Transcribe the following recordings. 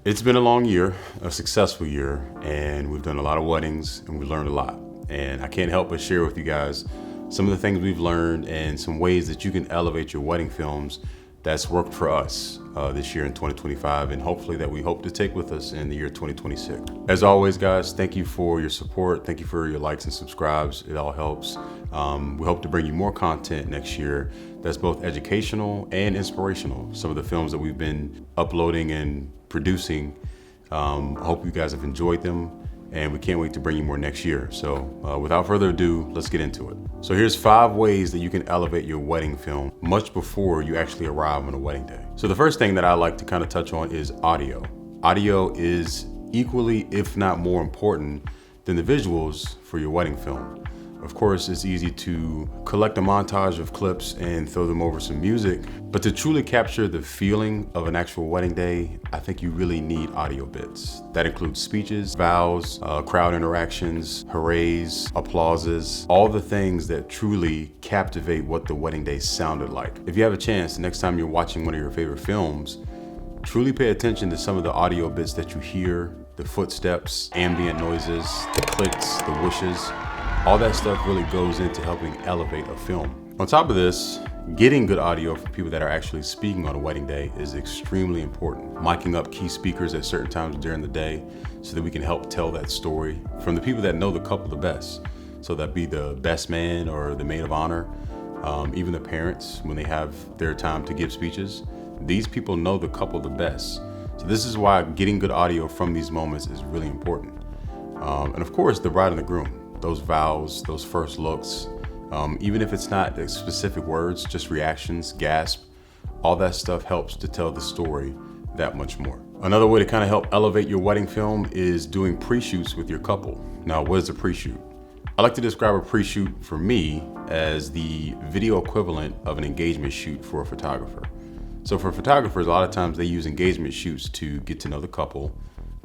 It's been a long year, a successful year, and we've done a lot of weddings and we learned a lot. And I can't help but share with you guys some of the things we've learned and some ways that you can elevate your wedding films that's worked for us this year in 2025, and hopefully that we hope to take with us in the year 2026. As always, guys, thank you for your support. Thank you for your likes and subscribes. It all helps. We hope to bring you more content next year that's both educational and inspirational. Some of the films that we've been uploading and producing, I hope you guys have enjoyed them, and we can't wait to bring you more next year. So without further ado, let's get into it. So here's 5 ways that you can elevate your wedding film much before you actually arrive on a wedding day. So the first thing that I like to kind of touch on is audio. Audio is equally, if not more important than the visuals for your wedding film. Of course, it's easy to collect a montage of clips and throw them over some music, but to truly capture the feeling of an actual wedding day, I think you really need audio bits. That includes speeches, vows, crowd interactions, hoorays, applauses, all the things that truly captivate what the wedding day sounded like. If you have a chance, the next time you're watching one of your favorite films, truly pay attention to some of the audio bits that you hear, the footsteps, ambient noises, the clicks, the whooshes. All that stuff really goes into helping elevate a film. On top of this, getting good audio from people that are actually speaking on a wedding day is extremely important. Miking up key speakers at certain times during the day so that we can help tell that story from the people that know the couple the best. So that'd be the best man or the maid of honor, even the parents when they have their time to give speeches. These people know the couple the best. So this is why getting good audio from these moments is really important. And of course, the bride and the groom. Those vows, those first looks, even if it's not specific words, just reactions, gasp, all that stuff helps to tell the story that much more. Another way to kind of help elevate your wedding film is doing pre-shoots with your couple. Now, what is a pre-shoot? I like to describe a pre-shoot for me as the video equivalent of an engagement shoot for a photographer. So for photographers, a lot of times they use engagement shoots to get to know the couple,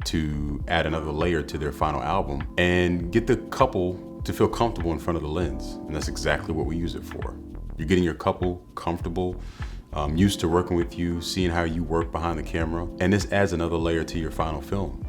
to add another layer to their final album, and get the couple to feel comfortable in front of the lens. And that's exactly what we use it for. You're getting your couple comfortable, used to working with you, seeing how you work behind the camera, and this adds another layer to your final film.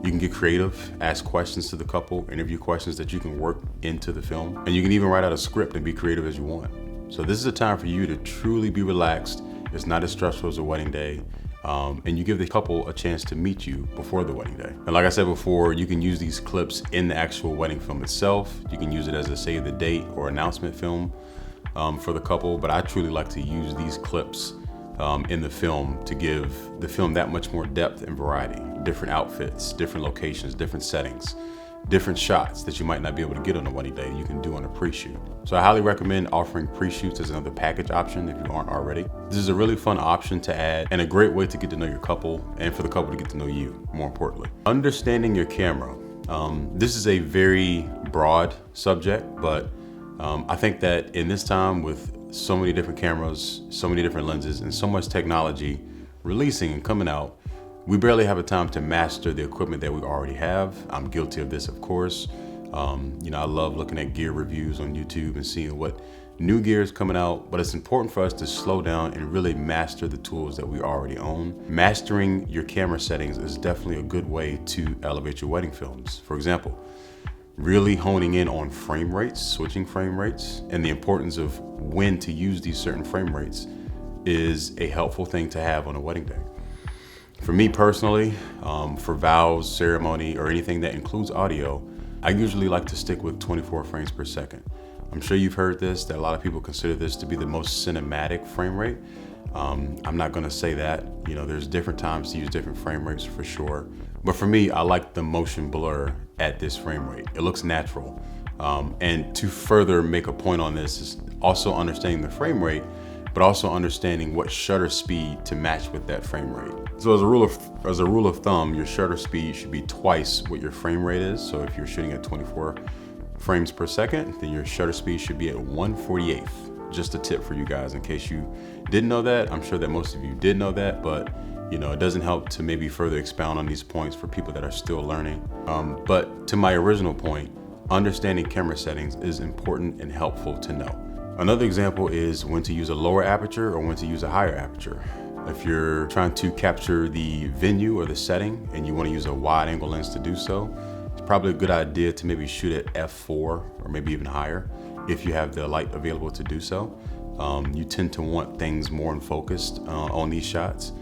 You can get creative, ask questions to the couple, interview questions that you can work into the film, and you can even write out a script and be creative as you want. So this is a time for you to truly be relaxed. It's not as stressful as a wedding day. And you give the couple a chance to meet you before the wedding day. And like I said before, you can use these clips in the actual wedding film itself. You can use it as a save the date or announcement film for the couple, but I truly like to use these clips in the film to give the film that much more depth and variety. Different outfits, different locations, different settings, different shots that you might not be able to get on a wedding day, you can do on a pre-shoot. So I highly recommend offering pre-shoots as another package option if you aren't already. This is a really fun option to add and a great way to get to know your couple and for the couple to get to know you, more importantly. Understanding your camera. This is a very broad subject, but I think that in this time with so many different cameras, so many different lenses, and so much technology releasing and coming out, we barely have a time to master the equipment that we already have. I'm guilty of this, of course. I love looking at gear reviews on YouTube and seeing what new gear is coming out, but it's important for us to slow down and really master the tools that we already own. Mastering your camera settings is definitely a good way to elevate your wedding films. For example, really honing in on frame rates, switching frame rates, and the importance of when to use these certain frame rates is a helpful thing to have on a wedding day. For me personally, for vows, ceremony, or anything that includes audio, I usually like to stick with 24 frames per second. I'm sure you've heard this, that a lot of people consider this to be the most cinematic frame rate. I'm not gonna say that. There's different times to use different frame rates for sure. But for me, I like the motion blur at this frame rate. It looks natural. And to further make a point on this is also understanding the frame rate, but also understanding what shutter speed to match with that frame rate. So as a rule of thumb, your shutter speed should be twice what your frame rate is. So if you're shooting at 24 frames per second, then your shutter speed should be at 1/48th. Just a tip for you guys in case you didn't know that. I'm sure that most of you did know that, but it doesn't help to maybe further expound on these points for people that are still learning. But to my original point, understanding camera settings is important and helpful to know. Another example is when to use a lower aperture or when to use a higher aperture. If you're trying to capture the venue or the setting and you want to use a wide angle lens to do so, it's probably a good idea to maybe shoot at f4 or maybe even higher if you have the light available to do so. You tend to want things more focused on these shots.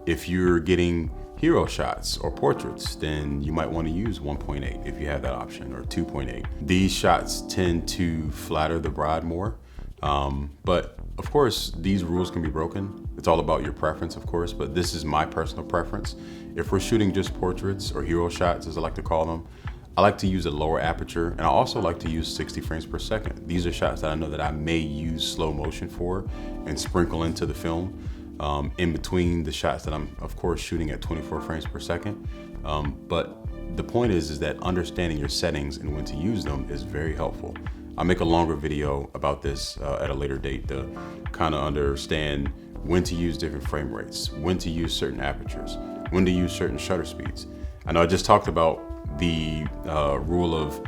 If you're getting hero shots or portraits, then you might want to use 1.8 if you have that option, or 2.8. These shots tend to flatter the bride more, but of course these rules can be broken. It's all about your preference, of course, but this is my personal preference. If we're shooting just portraits or hero shots, as I like to call them, I like to use a lower aperture, and I also like to use 60 frames per second. These are shots that I know that I may use slow motion for and sprinkle into the film in between the shots that I'm, of course, shooting at 24 frames per second. But the point is that understanding your settings and when to use them is very helpful. I'll make a longer video about this at a later date to kind of understand when to use different frame rates, when to use certain apertures, when to use certain shutter speeds. I know I just talked about the rule of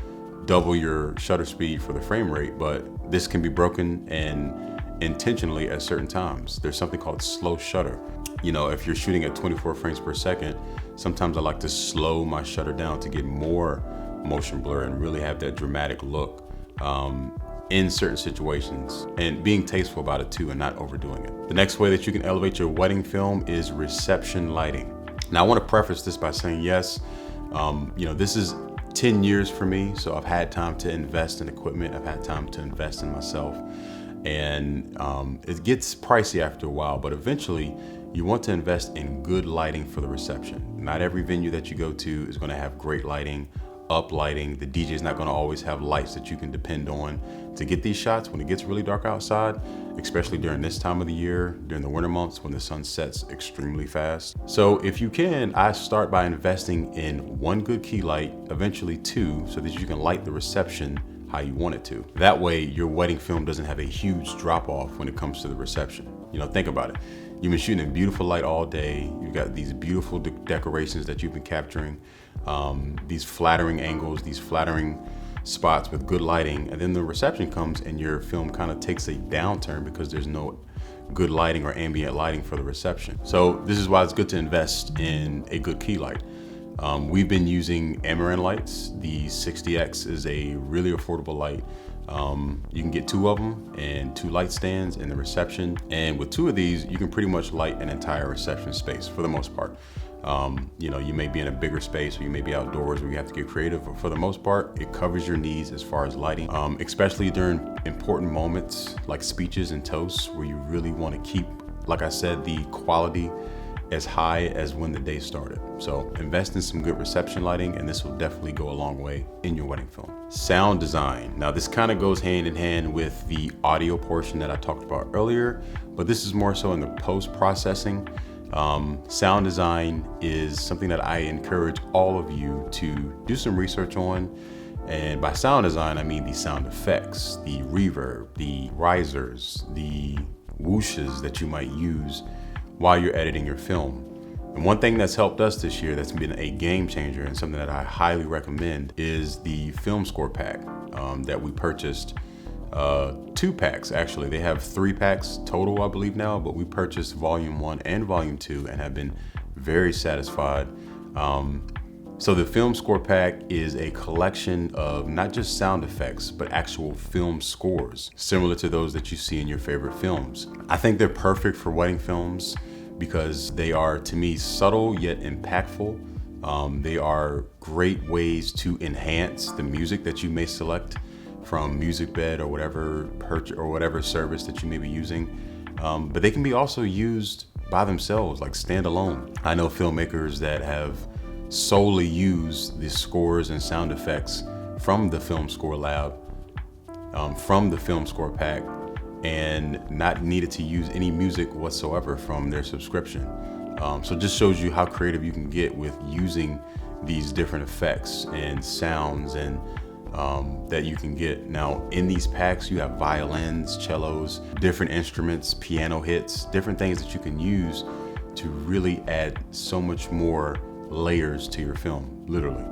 double your shutter speed for the frame rate, but this can be broken and intentionally at certain times. There's something called slow shutter. You know, if you're shooting at 24 frames per second, sometimes I like to slow my shutter down to get more motion blur and really have that dramatic look in certain situations, and being tasteful about it too and not overdoing it. The next way that you can elevate your wedding film is reception lighting. Now I want to preface this by saying, yes, you know, this is 10 years for me, so I've had time to invest in equipment, I've had time to invest in myself, and it gets pricey after a while, but eventually you want to invest in good lighting for the reception. Not every venue that you go to is going to have great lighting, up lighting. The DJ is not going to always have lights that you can depend on to get these shots when it gets really dark outside, especially during this time of the year, during the winter months when the sun sets extremely fast. So if you can, I start by investing in one good key light, eventually two, so that you can light the reception how you want it to. That way your wedding film doesn't have a huge drop off when it comes to the reception. You know, think about it. You've been shooting in beautiful light all day. You've got these beautiful decorations that you've been capturing, these flattering angles, these flattering spots with good lighting, and then the reception comes and your film kind of takes a downturn because there's no good lighting or ambient lighting for the reception. So this is why it's good to invest in a good key light. We've been using Amaran lights. The 60X is a really affordable light. You can get two of them and two light stands in the reception. And with two of these, you can pretty much light an entire reception space for the most part. You know, you may be in a bigger space or you may be outdoors where you have to get creative, but for the most part, it covers your needs as far as lighting, especially during important moments like speeches and toasts where you really want to keep, like I said, the quality as high as when the day started. So invest in some good reception lighting, and this will definitely go a long way in your wedding film. Sound design. Now this kind of goes hand in hand with the audio portion that I talked about earlier, but this is more so in the post-processing. Sound design is something that I encourage all of you to do some research on. And by sound design, I mean the sound effects, the reverb, the risers, the whooshes that you might use while you're editing your film. And one thing that's helped us this year that's been a game changer and something that I highly recommend is the film score pack that we purchased. 2 packs actually. They have 3 packs total, I believe now, but we purchased volume 1 and volume 2 and have been very satisfied. So the film score pack is a collection of not just sound effects, but actual film scores, similar to those that you see in your favorite films. I think they're perfect for wedding films because they are, to me, subtle yet impactful. They are great ways to enhance the music that you may select from MusicBed or whatever service that you may be using. But they can be also used by themselves, like standalone. I know filmmakers that have solely used the scores and sound effects from the Film Score Lab, from the Film Score Pack, and not needed to use any music whatsoever from their subscription. So it just shows you how creative you can get with using these different effects and sounds and that you can get. Now in these packs you have violins, cellos, different instruments, piano hits, different things that you can use to really add so much more layers to your film, literally.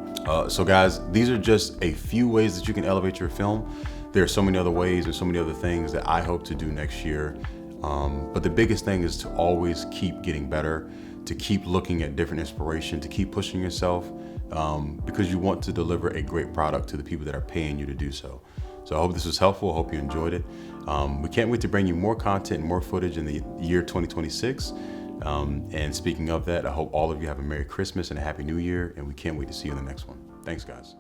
So guys, these are just a few ways that you can elevate your film. There are so many other ways and so many other things that I hope to do next year But the biggest thing is to always keep getting better, to keep looking at different inspiration, to keep pushing yourself, because you want to deliver a great product to the people that are paying you to do so. So I hope this was helpful. I hope you enjoyed it. We can't wait to bring you more content and more footage in the year 2026. And speaking of that, I hope all of you have a Merry Christmas and a Happy New Year, and we can't wait to see you in the next one. Thanks, guys.